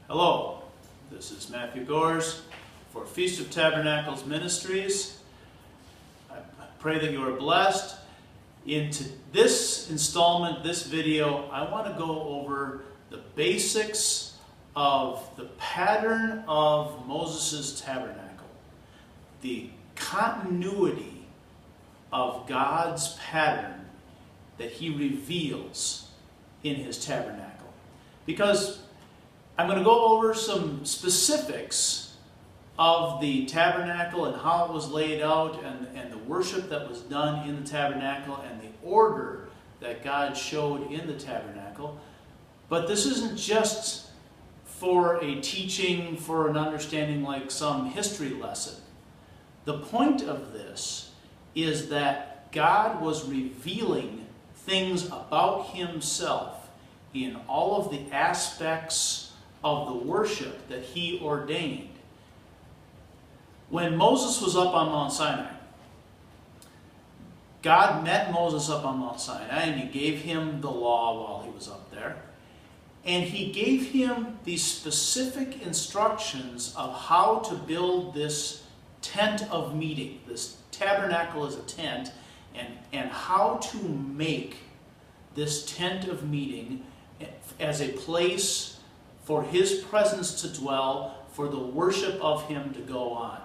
Hello, this is Matthew Gores for Feast of Tabernacles Ministries. I pray that you are blessed. Into this installment, this video, I want to go over the basics of the pattern of Moses' tabernacle, the continuity of God's pattern that he reveals in his tabernacle. Because I'm going to go over some specifics of the tabernacle and how it was laid out and the worship that was done in the tabernacle and the order that God showed in the tabernacle. But this isn't just for a teaching, for an understanding like some history lesson. The point of this is that God was revealing things about himself in all of the aspects of the worship that he ordained. When Moses was up on Mount Sinai, God met Moses up on Mount Sinai and he gave him the law while he was up there. And he gave him these specific instructions of how to build this tent of meeting. This tabernacle is a tent, and how to make this tent of meeting as a place for his presence to dwell, for the worship of him to go on.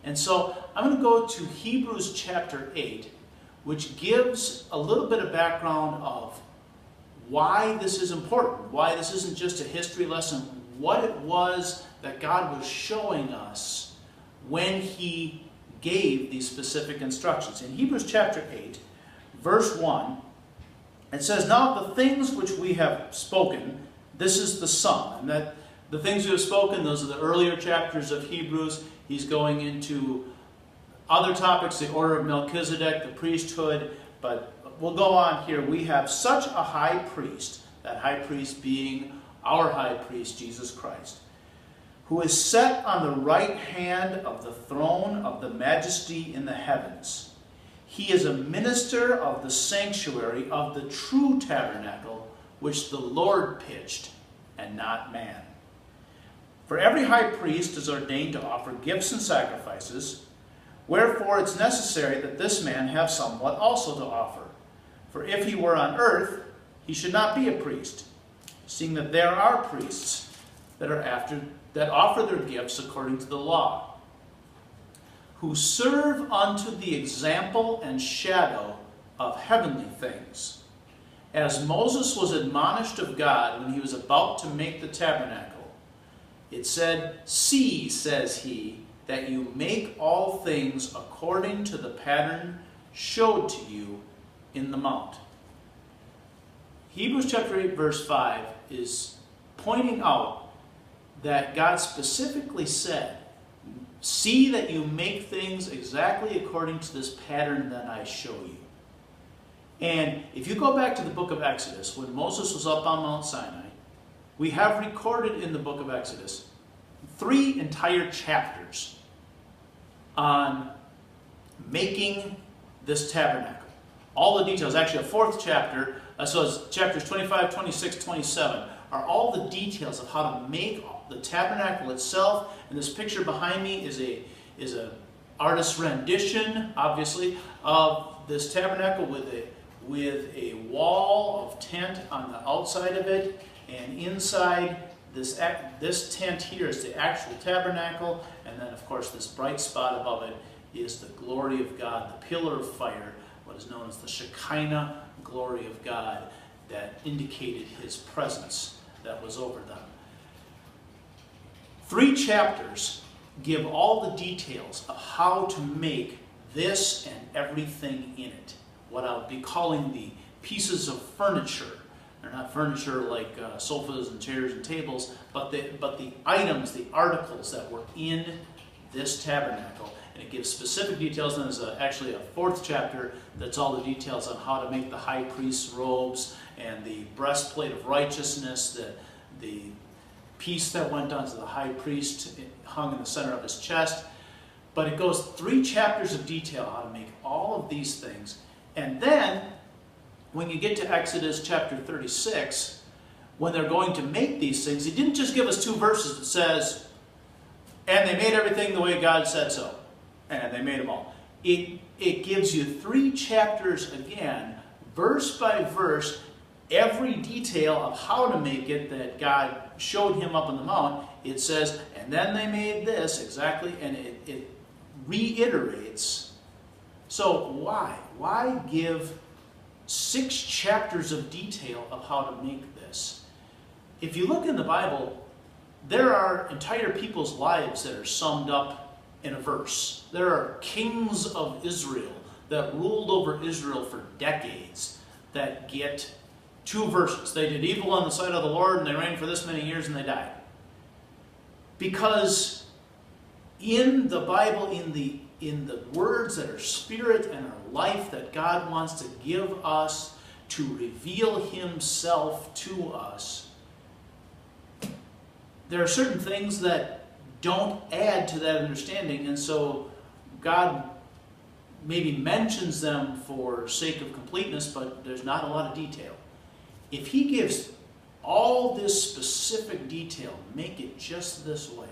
And so I'm going to go to Hebrews chapter 8, which gives a little bit of background of why this is important, why this isn't just a history lesson, what it was that God was showing us when he gave these specific instructions. In Hebrews chapter 8, verse 1, it says, "Now the things which we have spoken," this is the sum, and that the things we have spoken, those are the earlier chapters of Hebrews. He's going into other topics, the order of Melchizedek, the priesthood, but we'll go on here. We have such a high priest, that high priest being our high priest, Jesus Christ, who is set on the right hand of the throne of the majesty in the heavens. He is a minister of the sanctuary of the true tabernacle, which the Lord pitched, and not man. For every high priest is ordained to offer gifts and sacrifices, wherefore it's necessary that this man have somewhat also to offer. For if he were on earth, he should not be a priest, seeing that there are priests that offer their gifts according to the law, who serve unto the example and shadow of heavenly things. As Moses was admonished of God when he was about to make the tabernacle, it said, "See, says he, that you make all things according to the pattern showed to you in the mount." Hebrews chapter 8 verse 5 is pointing out that God specifically said, "See that you make things exactly according to this pattern that I show you." And if you go back to the book of Exodus, when Moses was up on Mount Sinai, we have recorded in the book of Exodus 3 entire chapters on making this tabernacle. All the details, actually a 4th chapter, so it's chapters 25, 26, 27, are all the details of how to make the tabernacle itself. And this picture behind me is a artist's rendition, obviously, of this tabernacle with a wall of tent on the outside of it, and inside this tent here is the actual tabernacle, and then of course this bright spot above it is the glory of God, the pillar of fire, what is known as the Shekinah glory of God, that indicated his presence that was over them. 3 chapters give all the details of how to make this and everything in it. What I'll be calling the pieces of furniture. They're not furniture like sofas and chairs and tables, but the items, the articles that were in this tabernacle. And it gives specific details, and there's actually a 4th chapter that's all the details on how to make the high priest's robes and the breastplate of righteousness, the piece that went onto the high priest hung in the center of his chest. But it goes 3 chapters of detail how to make all of these things. And then, when you get to Exodus chapter 36, when they're going to make these things, he didn't just give us 2 verses that says, and they made everything the way God said so. And they made them all. It gives you 3 chapters again, verse by verse, every detail of how to make it that God showed him up on the mount. It says, and then they made this exactly, and it reiterates. So why? Why give 6 chapters of detail of how to make this? If you look in the Bible, there are entire people's lives that are summed up in a verse. There are kings of Israel that ruled over Israel for decades that get 2 verses. They did evil on the sight of the Lord, and they reigned for this many years, and they died. Because in the Bible, in the words that are spirit and are life that God wants to give us to reveal himself to us, there are certain things that don't add to that understanding, and so God maybe mentions them for sake of completeness, but there's not a lot of detail. If he gives all this specific detail, make it just this way,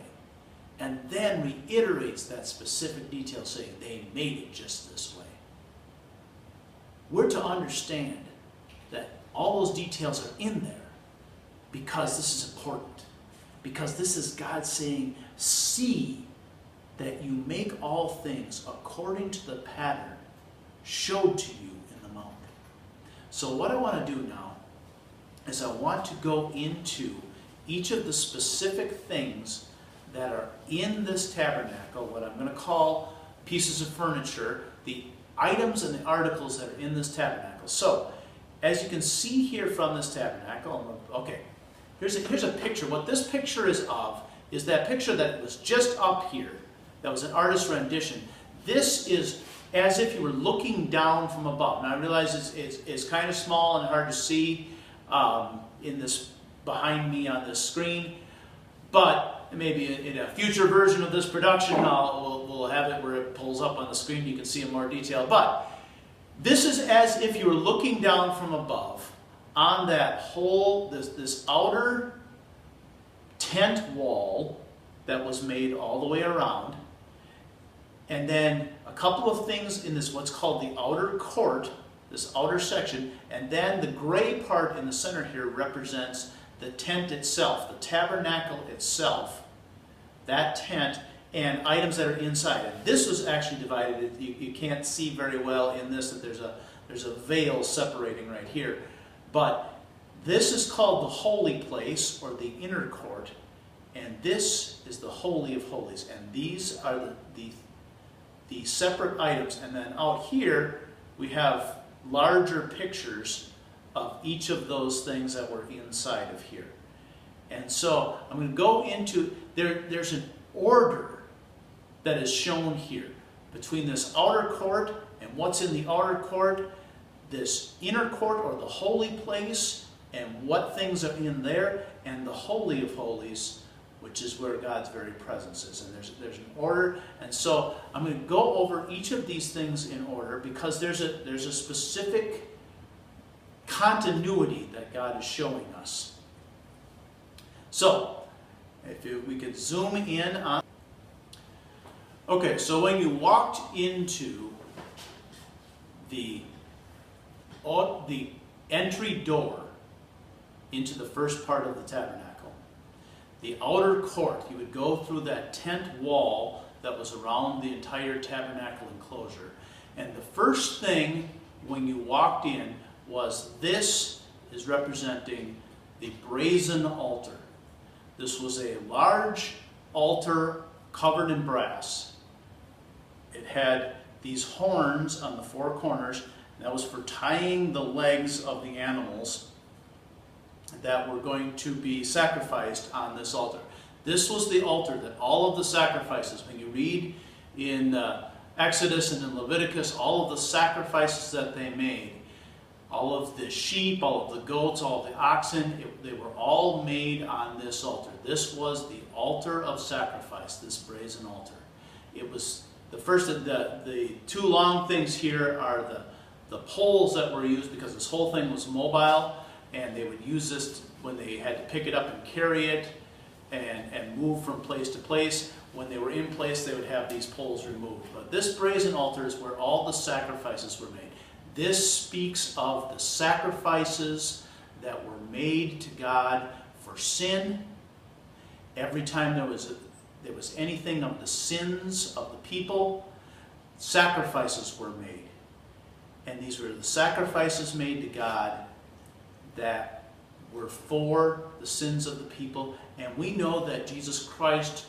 and then reiterates that specific detail saying they made it just this way, we're to understand that all those details are in there because this is important. Because this is God saying, see that you make all things according to the pattern showed to you in the mount. So what I want to do now is I want to go into each of the specific things that are in this tabernacle, what I'm going to call pieces of furniture, the items and the articles that are in this tabernacle. So, as you can see here from this tabernacle, okay, here's a picture. What this picture is of is that picture that was just up here. That was an artist's rendition. This is as if you were looking down from above. Now I realize it's kind of small and hard to see in this behind me on this screen, but maybe in a future version of this production we'll have it where it pulls up on the screen. You can see in more detail. But this is as if you were looking down from above on that whole, this outer tent wall that was made all the way around. And then a couple of things in this, what's called the outer court, this outer section. And then the gray part in the center here represents the tent itself, the tabernacle itself, that tent, and items that are inside. And this was actually divided. You can't see very well in this that there's a veil separating right here. But this is called the holy place, or the inner court, and this is the Holy of Holies. And these are the separate items. And then out here, we have larger pictures of each of those things that were inside of here. And so I'm going to go into, there's an order that is shown here between this outer court and what's in the outer court, this inner court or the holy place, and what things are in there, and the Holy of Holies, which is where God's very presence is. And there's an order. And so I'm going to go over each of these things in order because there's a specific continuity that God is showing us. So, if we could zoom in on. Okay, so when you walked into the entry door into the first part of the tabernacle, the outer court, you would go through that tent wall that was around the entire tabernacle enclosure. And the first thing when you walked in was this is representing the brazen altar. This was a large altar covered in brass. It had these horns on the 4 corners, and that was for tying the legs of the animals that were going to be sacrificed on this altar. This was the altar that all of the sacrifices, when you read in Exodus and in Leviticus, all of the sacrifices that they made, all of the sheep, all of the goats, all of the oxen, they were all made on this altar. This was the altar of sacrifice, this brazen altar. It was the first of the 2 long things here are the poles that were used because this whole thing was mobile, and they would use this when they had to pick it up and carry it and move from place to place. When they were in place, they would have these poles removed. But this brazen altar is where all the sacrifices were made. This speaks of the sacrifices that were made to God for sin. Every time there was anything of the sins of the people, sacrifices were made. And these were the sacrifices made to God that were for the sins of the people. And we know that Jesus Christ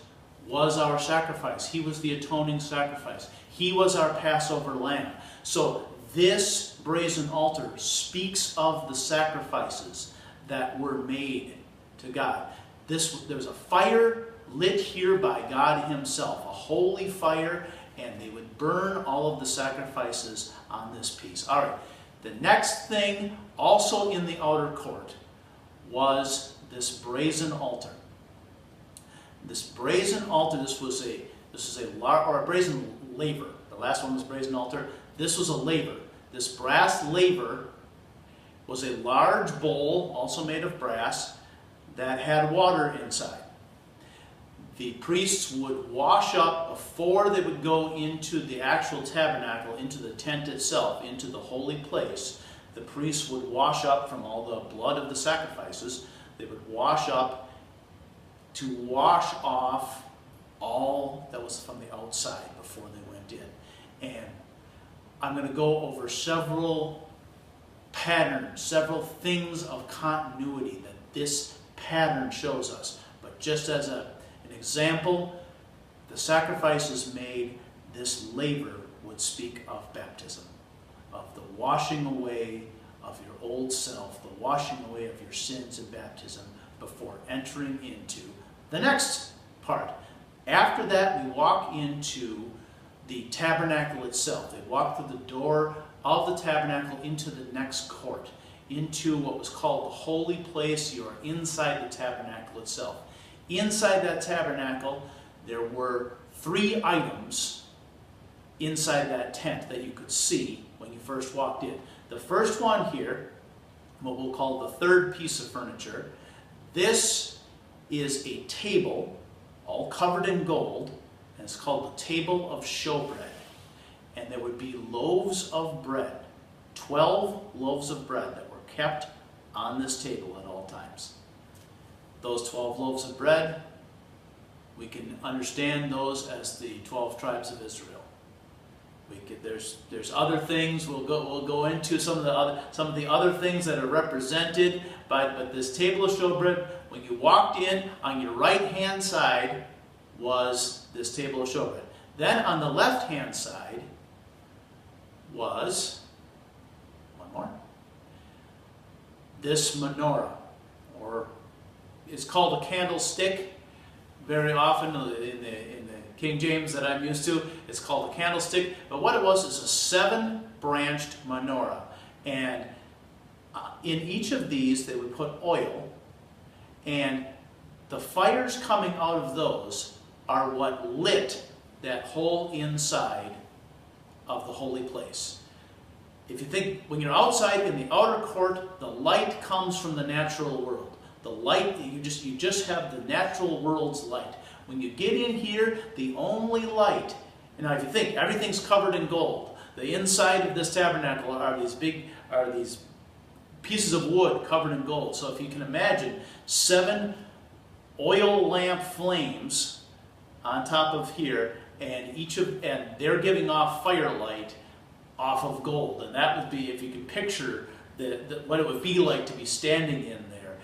was our sacrifice. He was the atoning sacrifice. He was our Passover lamb. So this brazen altar speaks of the sacrifices that were made to God. There was a fire lit here by God himself, a holy fire, and they would burn all of the sacrifices on this piece. All right, the next thing also in the outer court was this brazen altar. This brazen altar, this was a brazen laver. The last one was brazen altar. This was a laver. This brass laver was a large bowl, also made of brass, that had water inside. The priests would wash up before they would go into the actual tabernacle, into the tent itself, into the holy place. The priests would wash up from all the blood of the sacrifices. They would wash up to wash off all that was from the outside before they went in. And I'm going to go over several patterns, several things of continuity that this pattern shows us. But just as an example, the sacrifices made, this laver would speak of baptism, of the washing away of your old self, the washing away of your sins in baptism before entering into the next part. After that, we walk into the tabernacle itself. They walk through the door of the tabernacle into the next court, into what was called the holy place. You are inside the tabernacle itself. Inside that tabernacle, there were 3 items inside that tent that you could see when you first walked in. The first one here, what we'll call the third piece of furniture, this is a table all covered in gold, and it's called the table of showbread. And there would be loaves of bread, 12 loaves of bread that were kept on this table at all times. Those 12 loaves of bread, we can understand those as the 12 tribes of Israel. There's other things we'll go into some of the other things that are represented but this table of showbread. When you walked in, on your right hand side was this table of showbread. Then on the left hand side was one more. This menorah, or it's called a candlestick. Very often in the King James that I'm used to, it's called a candlestick. But what it was is a 7-branched menorah. And in each of these, they would put oil. And the fires coming out of those are what lit that whole inside of the holy place. If you think, when you're outside in the outer court, the light comes from the natural world. The light, you just have the natural world's light. When you get in here, the only light, and now if you think, everything's covered in gold. The inside of this tabernacle are these pieces of wood covered in gold. So if you can imagine 7 oil lamp flames on top of here, and they're giving off firelight off of gold. And that would be, if you can picture what it would be like to be standing in there.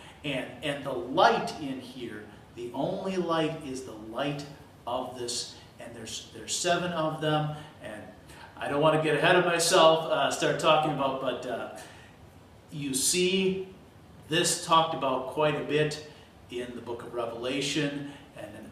And the light in here, the only light is the light of this, and there's 7 of them, and I don't want to get ahead of myself, start talking about, but you see this talked about quite a bit in the book of Revelation,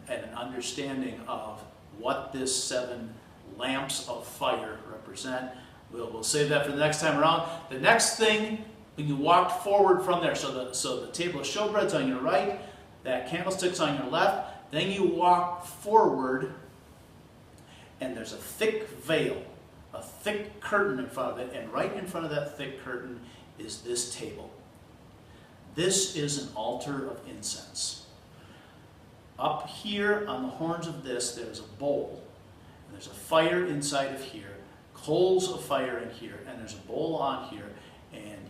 and an understanding of what this 7 lamps of fire represent. We'll save that for the next time around. The next thing, when you walked forward from there, so the table of showbread's on your right, that candlestick's on your left, then you walk forward, and there's a thick veil, a thick curtain in front of it, and right in front of that thick curtain is this table. This is an altar of incense. Up here on the horns of this, there's a bowl. And there's a fire inside of here, coals of fire in here, and there's a bowl on here. And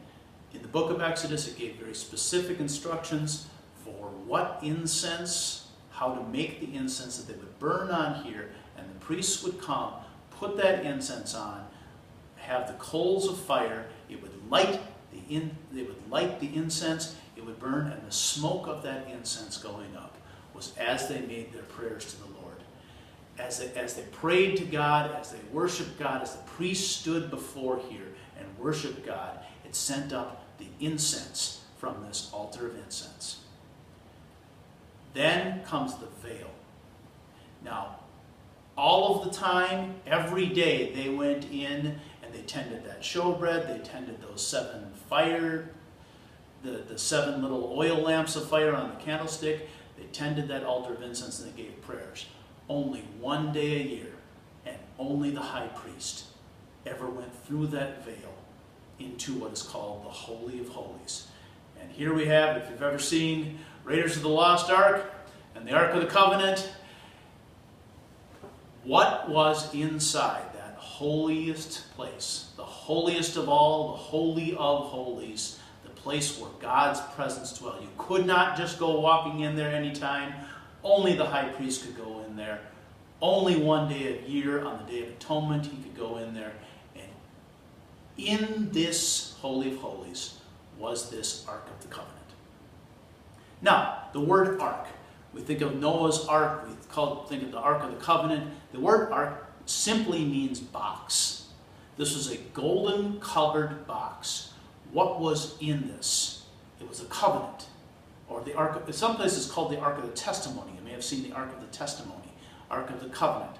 in the book of Exodus, it gave very specific instructions for what incense, how to make the incense that they would burn on here. And the priests would come, put that incense on, have the coals of fire. It would light the incense. It would burn, and the smoke of that incense going up was as they made their prayers to the Lord. As they prayed to God, as they worshiped God, as the priests stood before here and worshiped God, it sent up the incense from this altar of incense. Then comes the veil. Now, all of the time, every day, they went in and they tended that showbread, they tended those 7 fire, the 7 little oil lamps of fire on the candlestick. They tended that altar of incense and they gave prayers. Only one day a year, and only the high priest ever went through that veil into what is called the Holy of Holies. And here we have, if you've ever seen Raiders of the Lost Ark and the Ark of the Covenant, what was inside that holiest place, the holiest of all, the Holy of Holies, the place where God's presence dwelt. You could not just go walking in there anytime. Only the high priest could go in there. Only one day a year, on the Day of Atonement, he could go in there. And in this Holy of Holies was this Ark of the Covenant. Now, the word Ark. We think of Noah's Ark. We think of the Ark of the Covenant. The word Ark simply means box. This was a golden colored box. What was in this? It was a covenant. Or the Ark of, in some places called the Ark of the Testimony. You may have seen the Ark of the Testimony, Ark of the Covenant.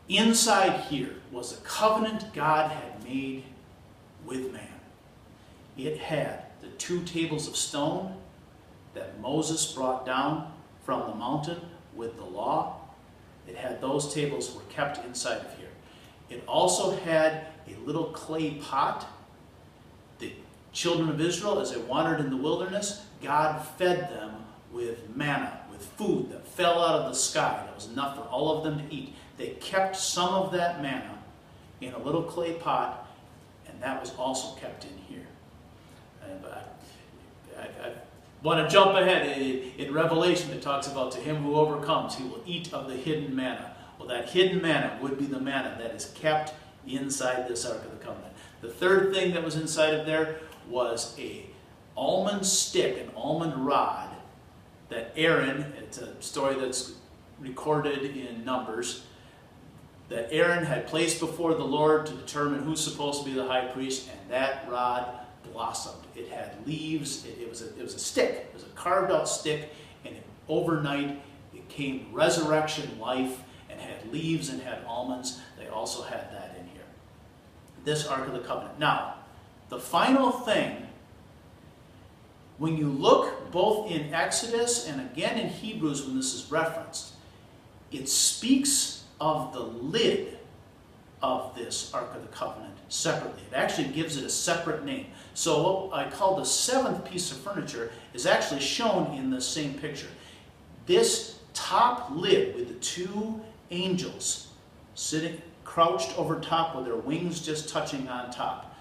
Inside here was a covenant God had made with man. It had the 2 tables of stone that Moses brought down from the mountain with the law. It had those tables were kept inside of here. It also had a little clay pot. The children of Israel, as they wandered in the wilderness, God fed them with manna, with food that fell out of the sky. That was enough for all of them to eat. They kept some of that manna in a little clay pot, and that was also kept in here. And I want to jump ahead. In Revelation, it talks about, to him who overcomes, he will eat of the hidden manna. Well, that hidden manna would be the manna that is kept inside this Ark of the Covenant. The third thing that was inside of there was a almond stick, an almond rod, that Aaron, it's a story that's recorded in Numbers, that Aaron had placed before the Lord to determine who's supposed to be the high priest, and that rod blossomed. It had leaves. It was a stick. It was a carved out stick, and overnight it came resurrection life and had leaves and had almonds. They also had that in here. This Ark of the Covenant. Now, the final thing, when you look both in Exodus and again in Hebrews when this is referenced, it speaks of the lid of this Ark of the Covenant separately. It actually gives it a separate name. So what I call the 7th piece of furniture is actually shown in the same picture. This top lid with the 2 angels sitting crouched over top with their wings just touching on top.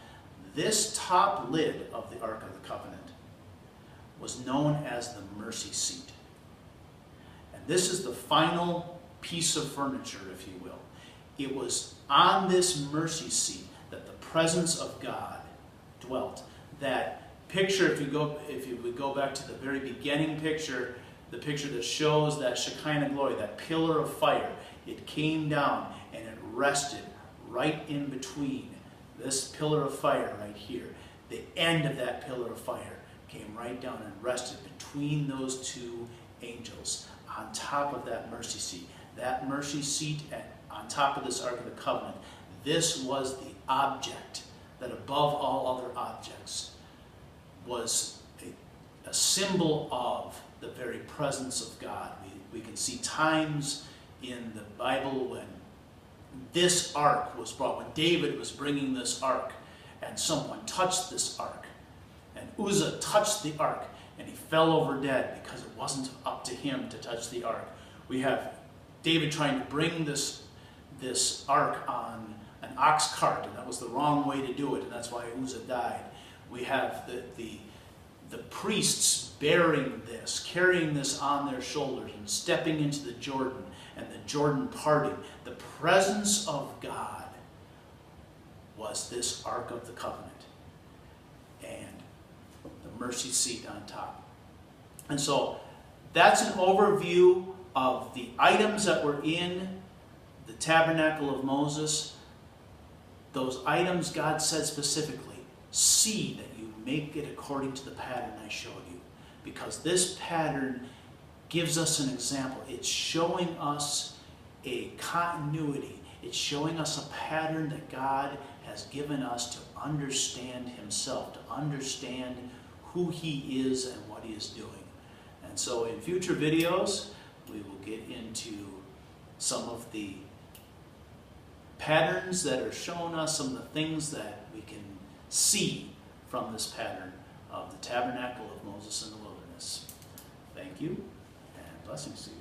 This top lid of the Ark of the Covenant was known as the mercy seat. And this is the final piece of furniture, if you will. It was on this mercy seat that the presence of God dwelt. That picture, if you would go back to the very beginning picture, the picture that shows that Shekinah glory, that pillar of fire, it came down and it rested right in between this pillar of fire right here. The end of that pillar of fire came right down and rested between those 2 angels on top of that mercy seat. That mercy seat on top of this Ark of the Covenant, this was the object that above all other objects was a symbol of the very presence of God. We can see times in the Bible when this ark was brought, when David was bringing this ark, and someone touched this ark, and Uzzah touched the ark and he fell over dead because it wasn't up to him to touch the ark. We have David trying to bring this ark on an ox cart, and that was the wrong way to do it, and that's why Uzzah died. We have the priests bearing this, carrying this on their shoulders and stepping into the Jordan, and the Jordan parting. The presence of God was this Ark of the Covenant and the mercy seat on top. And so that's an overview of the items that were in the tabernacle of Moses. Those items, God said specifically, see that you make it according to the pattern I showed you. Because this pattern gives us an example. It's showing us a continuity. It's showing us a pattern that God has given us to understand himself, to understand who he is and what he is doing. And so in future videos, we will get into some of the patterns that are showing us, some of the things that we can see from this pattern of the tabernacle of Moses in the wilderness. Thank you, and blessings to you.